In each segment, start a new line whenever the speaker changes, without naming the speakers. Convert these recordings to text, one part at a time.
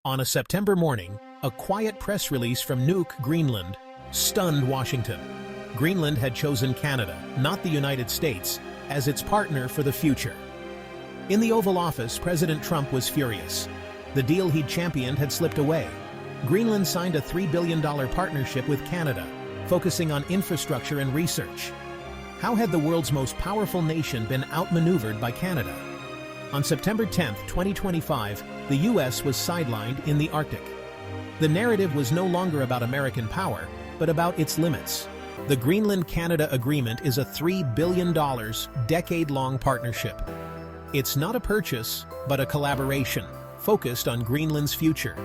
On a September morning, a quiet press release from Nuuk, Greenland, stunned Washington. Greenland had chosen Canada, not the United States, as its partner for the future. In the Oval Office, President Trump was furious. The deal he'd championed had slipped away. Greenland signed a $3 billion partnership with Canada, focusing on infrastructure and research. How had the world's most powerful nation been outmaneuvered by Canada? On September 10, 2025, the U.S. was sidelined in the Arctic. The narrative was no longer about American power, but about its limits. The Greenland-Canada Agreement is a $3 billion, decade-long partnership. It's not a purchase, but a collaboration, focused on Greenland's future.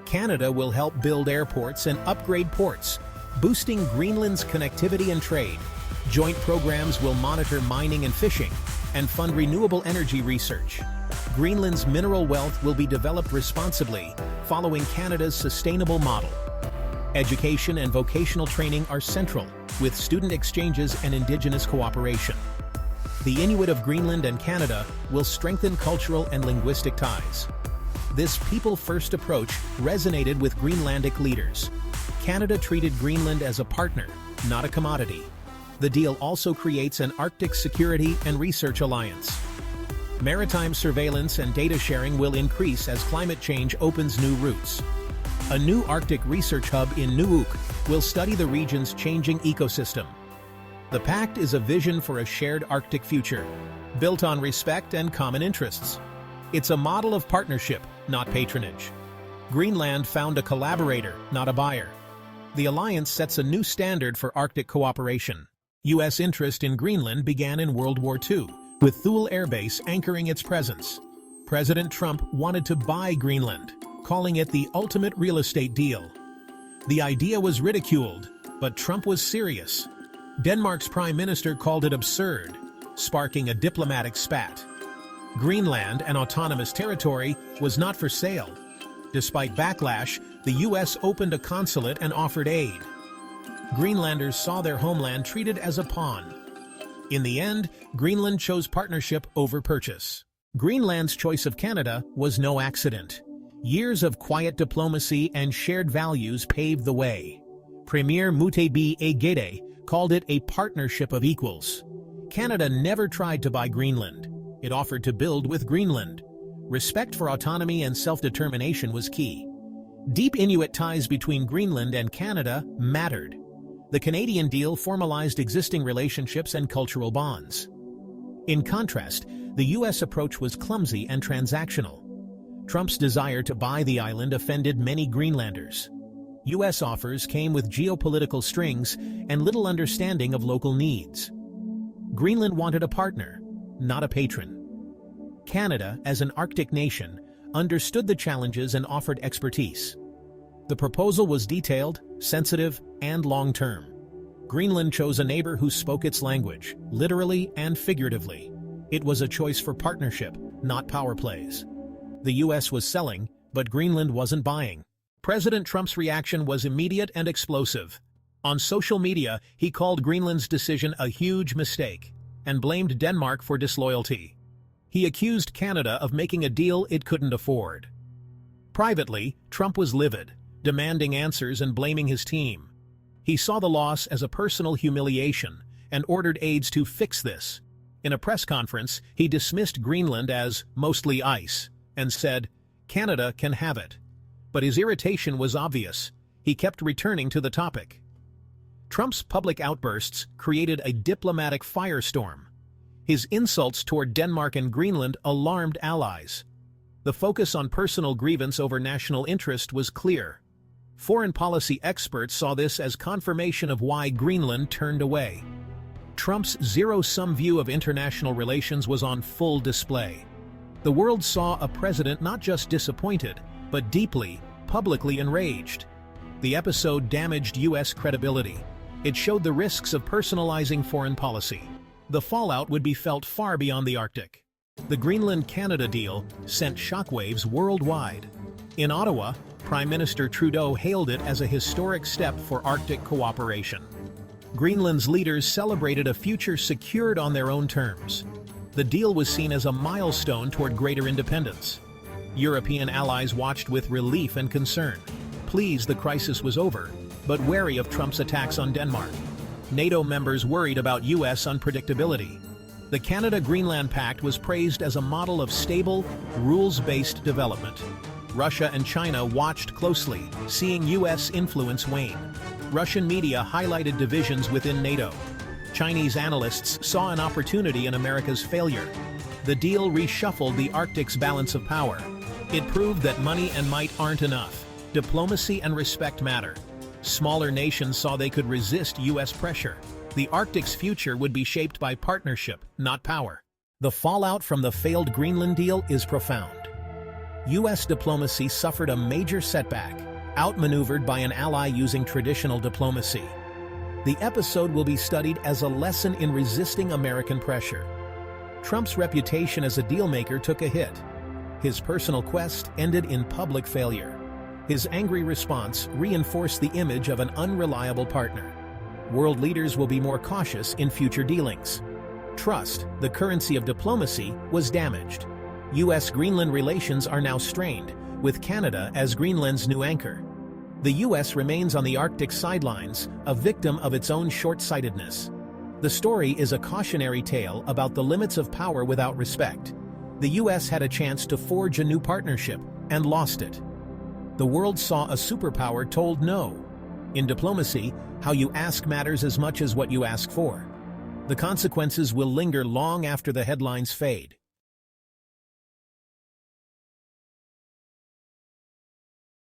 Canada will help build airports and upgrade ports, boosting Greenland's connectivity and trade. Joint programs will monitor mining and fishing, and fund renewable energy research. Greenland's mineral wealth will be developed responsibly, following Canada's sustainable model. Education and vocational training are central, with student exchanges and Indigenous cooperation. The Inuit of Greenland and Canada will strengthen cultural and linguistic ties. This people-first approach resonated with Greenlandic leaders. Canada treated Greenland as a partner, not a commodity. The deal also creates an Arctic security and research alliance. Maritime surveillance and data sharing will increase as climate change opens new routes. A new Arctic research hub in Nuuk will study the region's changing ecosystem. The Pact is a vision for a shared Arctic future, built on respect and common interests. It's a model of partnership, not patronage. Greenland found a collaborator, not a buyer. The alliance sets a new standard for Arctic cooperation. U.S. interest in Greenland began in World War II, with Thule Air Base anchoring its presence. President Trump wanted to buy Greenland, calling it the ultimate real estate deal. The idea was ridiculed, but Trump was serious. Denmark's prime minister called it absurd, sparking a diplomatic spat. Greenland, an autonomous territory, was not for sale. Despite backlash, the U.S. opened a consulate and offered aid. Greenlanders saw their homeland treated as a pawn. In the end, Greenland chose partnership over purchase. Greenland's choice of Canada was no accident. Years of quiet diplomacy and shared values paved the way. Premier Mutebe Egede called it a partnership of equals. Canada never tried to buy Greenland. It offered to build with Greenland. Respect for autonomy and self-determination was key. Deep Inuit ties between Greenland and Canada mattered. The Canadian deal formalized existing relationships and cultural bonds. In contrast, the U.S. approach was clumsy and transactional. Trump's desire to buy the island offended many Greenlanders. U.S. offers came with geopolitical strings and little understanding of local needs. Greenland wanted a partner, not a patron. Canada, as an Arctic nation, understood the challenges and offered expertise. The proposal was detailed, sensitive, and long-term. Greenland chose a neighbor who spoke its language, literally and figuratively. It was a choice for partnership, not power plays. The U.S. was selling, but Greenland wasn't buying. President Trump's reaction was immediate and explosive. On social media, he called Greenland's decision a huge mistake and blamed Denmark for disloyalty. He accused Canada of making a deal it couldn't afford. Privately, Trump was livid, demanding answers and blaming his team. He saw the loss as a personal humiliation and ordered aides to fix this. In a press conference, he dismissed Greenland as mostly ice and said, "Canada can have it." But his irritation was obvious. He kept returning to the topic. Trump's public outbursts created a diplomatic firestorm. His insults toward Denmark and Greenland alarmed allies. The focus on personal grievance over national interest was clear. Foreign policy experts saw this as confirmation of why Greenland turned away. Trump's zero-sum view of international relations was on full display. The world saw a president not just disappointed, but deeply, publicly enraged. The episode damaged U.S. credibility. It showed the risks of personalizing foreign policy. The fallout would be felt far beyond the Arctic. The Greenland-Canada deal sent shockwaves worldwide. In Ottawa, Prime Minister Trudeau hailed it as a historic step for Arctic cooperation. Greenland's leaders celebrated a future secured on their own terms. The deal was seen as a milestone toward greater independence. European allies watched with relief and concern. Pleased the crisis was over, but wary of Trump's attacks on Denmark. NATO members worried about U.S. unpredictability. The Canada-Greenland Pact was praised as a model of stable, rules-based development. Russia and China watched closely, seeing U.S. influence wane. Russian media highlighted divisions within NATO. Chinese analysts saw an opportunity in America's failure. The deal reshuffled the Arctic's balance of power. It proved that money and might aren't enough. Diplomacy and respect matter. Smaller nations saw they could resist U.S. pressure. The Arctic's future would be shaped by partnership, not power. The fallout from the failed Greenland deal is profound. U.S. diplomacy suffered a major setback, outmaneuvered by an ally using traditional diplomacy. The episode will be studied as a lesson in resisting American pressure. Trump's reputation as a dealmaker took a hit. His personal quest ended in public failure. His angry response reinforced the image of an unreliable partner. World leaders will be more cautious in future dealings. Trust, the currency of diplomacy, was damaged. U.S.-Greenland relations are now strained, with Canada as Greenland's new anchor. The U.S. remains on the Arctic sidelines, a victim of its own short-sightedness. The story is a cautionary tale about the limits of power without respect. The U.S. had a chance to forge a new partnership, and lost it. The world saw a superpower told no. In diplomacy, how you ask matters as much as what you ask for. The consequences will linger long after the headlines fade.